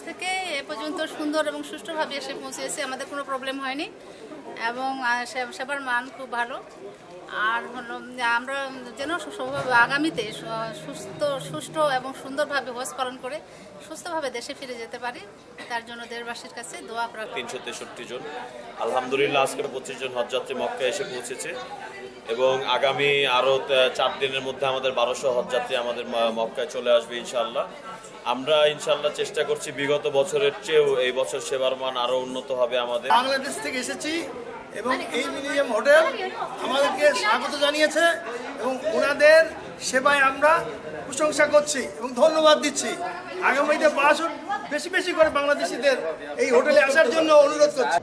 থেকে এ পর্যন্ত সুন্দর এবং সুষ্ঠুভাবে এসে পৌঁছেছে, আমাদের কোনো প্রবলেম হয়নি এবং সেবার মান খুব ভালো। আর হলো আমরা যেন আগামীতে সুষ্ঠু এবং সুন্দরভাবে হজ পালন করে সুস্থভাবে দেশে ফিরে যেতে পারি, তার জন্য দেশবাসীর কাছে দোয়া প্রার্থনা। 363 জন, আলহামদুলিল্লাহ আজকের 25 জন হজযাত্রী মক্কায় এসে পৌঁছেছে এবং আগামী আরও 4 দিনের মধ্যে আমাদের 1200 হজযাত্রী আমাদের মক্কায় চলে আসবে ইনশাআল্লাহ। আমরা ইনশাআল্লাহ চেষ্টা করছি বিগত বছরের চেয়েও এই বছর সেবার মান আরও উন্নত হবে আমাদের। বাংলাদেশ থেকে এসেছি এবং এই মিলিনিয়াম হোটেল আমাদেরকে স্বাগত জানিয়েছে এবং ওনাদের সেবায় আমরা প্রশংসা করছি এবং ধন্যবাদ দিচ্ছি। আগামীতে বেশি বেশি করে বাংলাদেশিদের এই হোটেলে আসার জন্য অনুরোধ করছি।